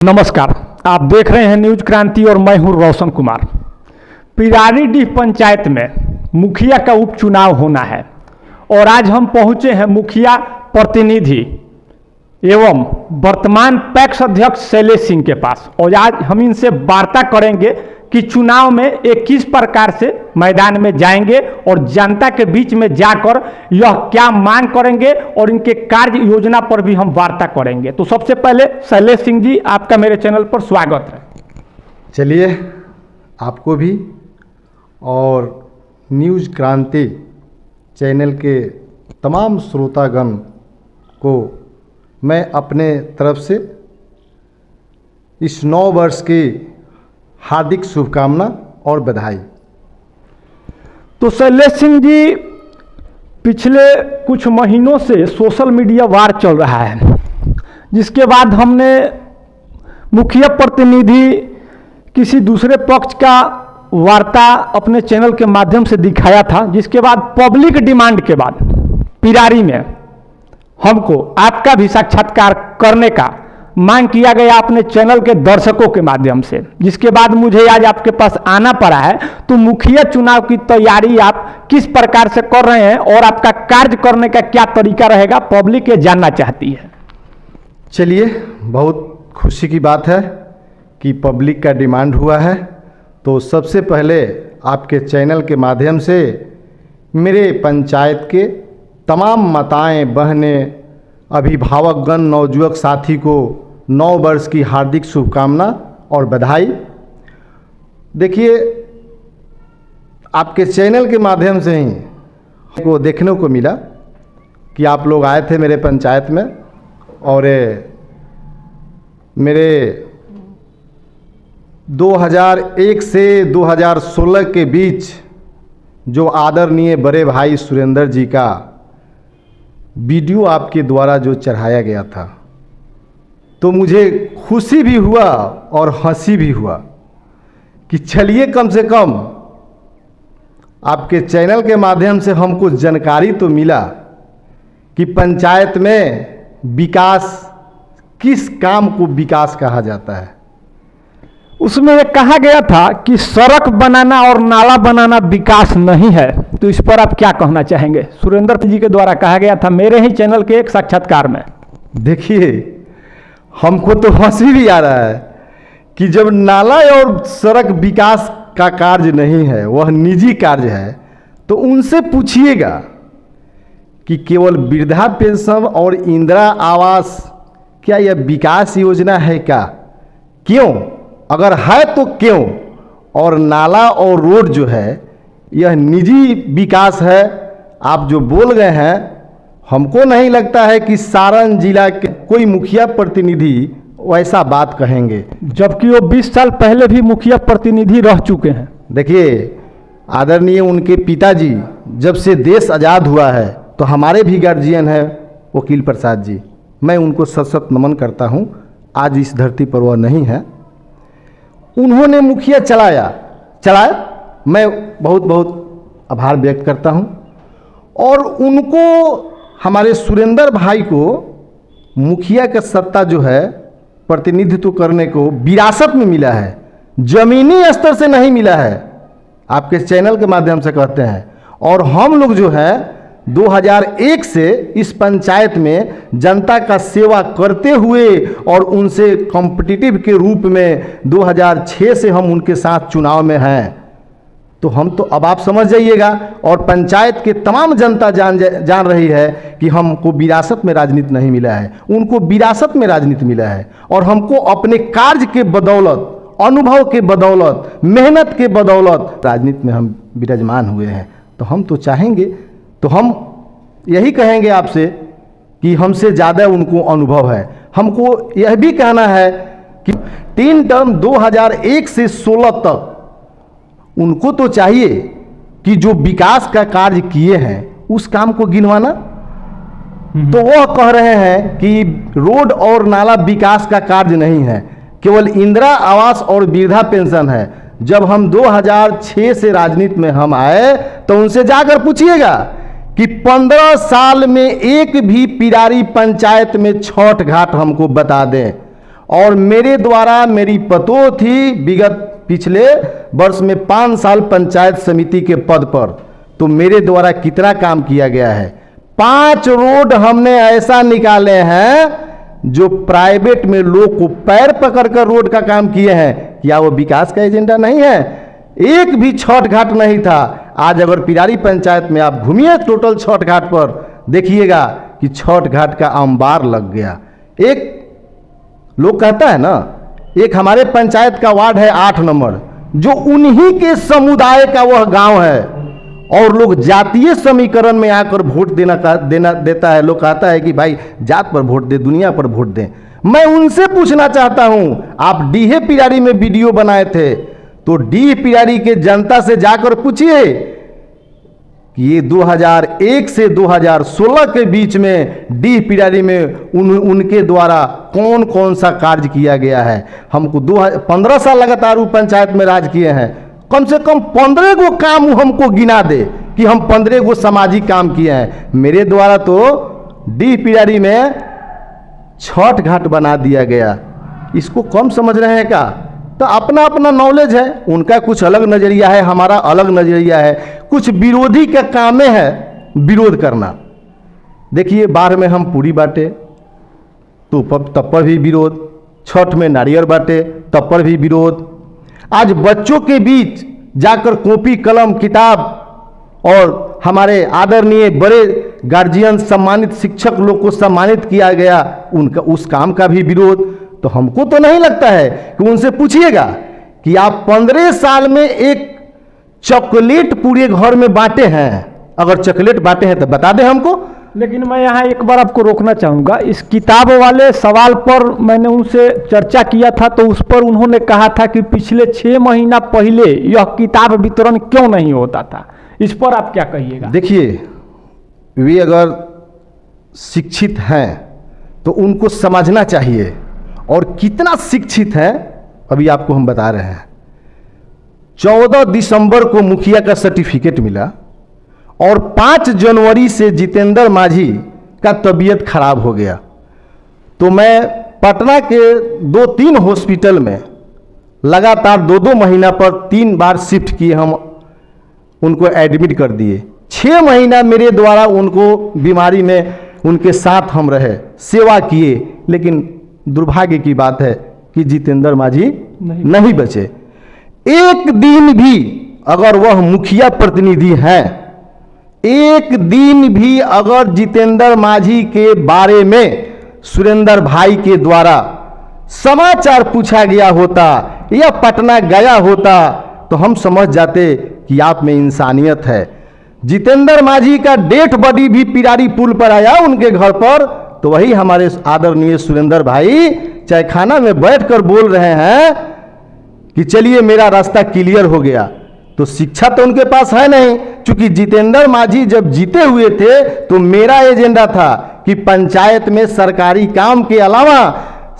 नमस्कार, आप देख रहे हैं न्यूज क्रांति और मैं हूं रोशन कुमार। पिरारीडीह पंचायत में मुखिया का उपचुनाव होना है और आज हम पहुंचे हैं मुखिया प्रतिनिधि एवं वर्तमान पैक्स अध्यक्ष शैलेश सिंह के पास और आज हम इनसे वार्ता करेंगे कि चुनाव में ये किस प्रकार से मैदान में जाएंगे और जनता के बीच में जाकर यह क्या मांग करेंगे और इनके कार्य योजना पर भी हम वार्ता करेंगे। तो सबसे पहले शैलेश सिंह जी, आपका मेरे चैनल पर स्वागत है। चलिए, आपको भी और न्यूज क्रांति चैनल के तमाम श्रोतागण को मैं अपने तरफ से इस 9 वर्ष की हार्दिक शुभकामना और बधाई। तो शैलेश सिंह जी, पिछले कुछ महीनों से सोशल मीडिया वार चल रहा है, जिसके बाद हमने मुखिया प्रतिनिधि किसी दूसरे पक्ष का वार्ता अपने चैनल के माध्यम से दिखाया था, जिसके बाद पब्लिक डिमांड के बाद पिरारी में हमको आपका भी साक्षात्कार करने का मांग किया गया अपने चैनल के दर्शकों के माध्यम से, जिसके बाद मुझे आज आपके पास आना पड़ा है। तो मुखिया चुनाव की तैयारी आप किस प्रकार से कर रहे हैं और आपका कार्य करने का क्या तरीका रहेगा, पब्लिक ये जानना चाहती है। चलिए, बहुत खुशी की बात है कि पब्लिक का डिमांड हुआ है। तो सबसे पहले आपके चैनल के माध्यम से मेरे पंचायत के तमाम माताएं, बहनें, अभिभावकगण, नवयुवक साथी को 9 वर्ष की हार्दिक शुभकामना और बधाई। देखिए, आपके चैनल के माध्यम से ही को देखने को मिला कि आप लोग आए थे मेरे पंचायत में और मेरे 2001 से 2016 के बीच जो आदरणीय बड़े भाई सुरेंद्र जी का वीडियो आपके द्वारा जो चढ़ाया गया था, तो मुझे खुशी भी हुआ और हंसी भी हुआ कि चलिए, कम से कम आपके चैनल के माध्यम से हमको जानकारी तो मिला कि पंचायत में विकास, किस काम को विकास कहा जाता है। उसमें यह कहा गया था कि सड़क बनाना और नाला बनाना विकास नहीं है, तो इस पर आप क्या कहना चाहेंगे? सुरेंद्र जी के द्वारा कहा गया था मेरे ही चैनल के एक साक्षात्कार में। देखिए, हमको तो हंसी भी आ रहा है कि जब नाला और सड़क विकास का कार्य नहीं है, वह निजी कार्य है, तो उनसे पूछिएगा कि केवल वृद्धा पेंशन और इंदिरा आवास क्या यह विकास योजना है क्या? क्यों? अगर है तो क्यों? और नाला और रोड जो है यह निजी विकास है, आप जो बोल गए हैं, हमको नहीं लगता है कि सारण जिला के कोई मुखिया प्रतिनिधि वैसा बात कहेंगे, जबकि वो 20 साल पहले भी मुखिया प्रतिनिधि रह चुके हैं। देखिए, आदरणीय उनके पिताजी जब से देश आज़ाद हुआ है, तो हमारे भी गार्जियन है वकील प्रसाद जी, मैं उनको सत सत नमन करता हूँ। आज इस धरती पर वह नहीं है, उन्होंने मुखिया चलाया, मैं बहुत बहुत आभार व्यक्त करता हूं। और उनको, हमारे सुरेंद्र भाई को मुखिया का सत्ता जो है प्रतिनिधित्व करने को विरासत में मिला है, जमीनी स्तर से नहीं मिला है, आपके चैनल के माध्यम से कहते हैं। और हम लोग जो है 2001 से इस पंचायत में जनता का सेवा करते हुए और उनसे कॉम्पिटिटिव के रूप में 2006 से हम उनके साथ चुनाव में हैं। तो हम तो, अब आप समझ जाइएगा, और पंचायत के तमाम जनता जान रही है कि हमको विरासत में राजनीति नहीं मिला है, उनको विरासत में राजनीति मिला है। और हमको अपने कार्य के बदौलत, अनुभव के बदौलत, मेहनत के बदौलत राजनीति में हम विराजमान हुए हैं। तो हम तो चाहेंगे, तो हम यही कहेंगे आपसे कि हमसे ज़्यादा उनको अनुभव है। हमको यह भी कहना है कि 3 टर्म 2001 से 16 तक उनको तो चाहिए कि जो विकास का कार्य किए हैं उस काम को गिनवाना। तो वह कह रहे हैं कि रोड और नाला विकास का कार्य नहीं है, केवल इंदिरा आवास और वृद्धा पेंशन है। जब हम 2006 से राजनीति में हम आए, तो उनसे जाकर पूछिएगा कि 15 साल में एक भी पिरारी पंचायत में छठ घाट हमको बता दें। और मेरे द्वारा मेरी पतोह थी विगत पिछले वर्ष में 5 साल पंचायत समिति के पद पर, तो मेरे द्वारा कितना काम किया गया है। 5 रोड हमने ऐसा निकाले हैं जो प्राइवेट में लोग को पैर पकड़कर रोड का काम किए हैं। क्या वो विकास का एजेंडा नहीं है? एक भी छठ घाट नहीं था। आज अगर पिरारी पंचायत में आप घूमिए टोटल छठ घाट पर, देखिएगा कि छठ घाट का अंबार लग गया। एक लोग कहता है ना, एक हमारे पंचायत का वार्ड है 8 नंबर, जो उन्हीं के समुदाय का वह गांव है, और लोग जातीय समीकरण में आकर वोट देता है। लोग कहता है कि भाई जात पर वोट दे, दुनिया पर वोट दें। मैं उनसे पूछना चाहता हूं, आप डीहे पिरारी में वीडियो बनाए थे, तो डीह पिरारी के जनता से जाकर पूछिए कि ये 2001 से 2016 के बीच में डीह पिरारी में उनके द्वारा कौन कौन सा कार्य किया गया है। हमको 15 साल लगातार वो पंचायत में राज किए हैं, कम से कम 15 गो काम हमको गिना दे कि हम 15 गो सामाजिक काम किए हैं। मेरे द्वारा तो डीह पिरारी में छठ घाट बना दिया गया। इसको कम समझ रहे हैं क्या? तो अपना अपना नॉलेज है, उनका कुछ अलग नजरिया है, हमारा अलग नजरिया है। कुछ विरोधी का काम है विरोध करना। देखिए बाढ़ में हम पूरी बांटे तो तब पर भी विरोध, छठ में नारियल बांटे तब पर भी विरोध। आज बच्चों के बीच जाकर कॉपी कलम किताब और हमारे आदरणीय बड़े गार्जियन सम्मानित शिक्षक लोग को सम्मानित किया गया, उनका उस काम का भी विरोध। तो हमको तो नहीं लगता है कि उनसे पूछिएगा कि आप 15 साल में एक चॉकलेट पूरे घर में बांटे हैं, अगर चॉकलेट बांटे हैं तो बता दें हमको। लेकिन मैं यहाँ एक बार आपको रोकना चाहूँगा। इस किताब वाले सवाल पर मैंने उनसे चर्चा किया था, तो उस पर उन्होंने कहा था कि पिछले 6 महीना पहले यह किताब वितरण क्यों नहीं होता था। इस पर आप क्या कहिएगा? देखिए, वे अगर शिक्षित हैं तो उनको समझना चाहिए, और कितना शिक्षित हैं अभी आपको हम बता रहे हैं। 14 दिसंबर को मुखिया का सर्टिफिकेट मिला और 5 जनवरी से जितेंद्र मांझी का तबीयत खराब हो गया। तो मैं पटना के 2-3 हॉस्पिटल में लगातार 2-2 महीना पर 3 बार शिफ्ट किए, हम उनको एडमिट कर दिए। 6 महीना मेरे द्वारा उनको बीमारी में उनके साथ हम रहे, सेवा किए, लेकिन दुर्भाग्य की बात है कि जितेंद्र मांझी नहीं बचे। एक दिन भी अगर वह मुखिया प्रतिनिधि हैं, एक दिन भी अगर जितेंद्र मांझी के बारे में सुरेंद्र भाई के द्वारा समाचार पूछा गया होता या पटना गया होता, तो हम समझ जाते कि आप में इंसानियत है। जितेंद्र मांझी का डेड बॉडी भी पिरारी पुल पर आया उनके घर पर, तो वही हमारे आदरणीय सुरेंद्र भाई चायखाना में बैठकर बोल रहे हैं कि चलिए मेरा रास्ता क्लियर हो गया। तो शिक्षा तो उनके पास है नहीं, क्योंकि जितेंद्र मांझी जब जीते हुए थे तो मेरा एजेंडा था कि पंचायत में सरकारी काम के अलावा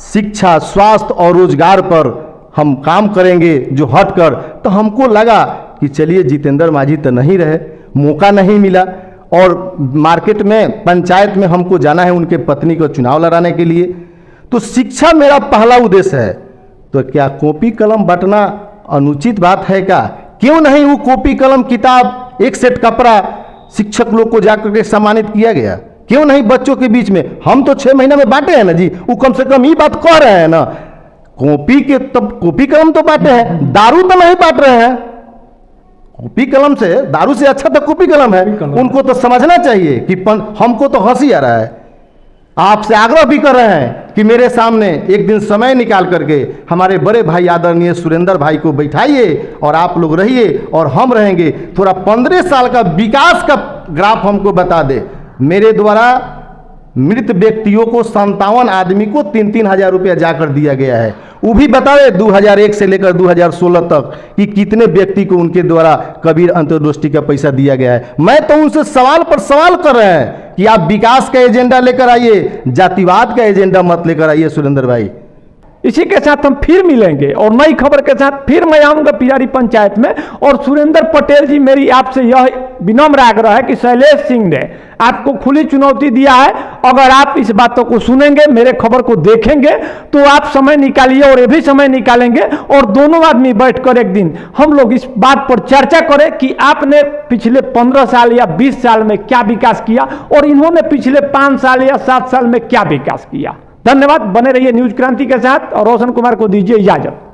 शिक्षा, स्वास्थ्य और रोजगार पर हम काम करेंगे जो हटकर। तो हमको लगा कि चलिए जितेंद्र मांझी तो नहीं रहे, मौका नहीं मिला, और मार्केट में पंचायत में हमको जाना है उनके पत्नी को चुनाव लड़ाने के लिए। तो शिक्षा मेरा पहला उद्देश्य है। तो क्या कॉपी कलम बांटना अनुचित बात है क्या? क्यों नहीं वो कॉपी कलम किताब, एक सेट कपड़ा शिक्षक लोग को जाकर के सम्मानित किया गया? क्यों नहीं बच्चों के बीच में? हम तो 6 महीना में बांटे हैं ना जी, वो कम से कम ये बात कह रहे हैं ना। कॉपी कलम तो बांटे हैं, दारू तो नहीं बांट रहे हैं। कॉपी कलम से, दारू से अच्छा तो कॉपी कलम है। उनको तो समझना चाहिए कि हमको तो हंसी आ रहा है। आपसे आग्रह भी कर रहे हैं कि मेरे सामने एक दिन समय निकाल करके हमारे बड़े भाई आदरणीय सुरेंद्र भाई को बैठाइए और आप लोग रहिए और हम रहेंगे। थोड़ा 15 साल का विकास का ग्राफ हमको बता दे। मेरे द्वारा मृत व्यक्तियों को 57 आदमी को 3-3 हजार रुपया जाकर दिया गया है। वो भी बताए 2001 से लेकर 2016 तक कि कितने व्यक्ति को उनके द्वारा कबीर अंत्योदृष्टि का पैसा दिया गया है। मैं तो उनसे सवाल पर सवाल कर रहे हैं कि आप विकास का एजेंडा लेकर आइए, जातिवाद का एजेंडा मत लेकर आइए सुरेंद्र भाई। इसी के साथ हम फिर मिलेंगे और नई खबर के साथ फिर मैं आऊंगा पिरारी पंचायत में। और सुरेंद्र पटेल जी, मेरी आपसे यह विनम्र आग्रह है कि शैलेश सिंह ने आपको खुली चुनौती दिया है। अगर आप इस बातों को सुनेंगे, मेरे खबर को देखेंगे, तो आप समय निकालिए और ये भी समय निकालेंगे और दोनों आदमी बैठकर एक दिन हम लोग इस बात पर चर्चा करें कि आपने पिछले 15 साल या 20 साल में क्या विकास किया और इन्होंने पिछले 5 साल या 7 साल में क्या विकास किया। धन्यवाद। बने रहिए न्यूज क्रांति के साथ और रोशन कुमार को दीजिए इजाजत।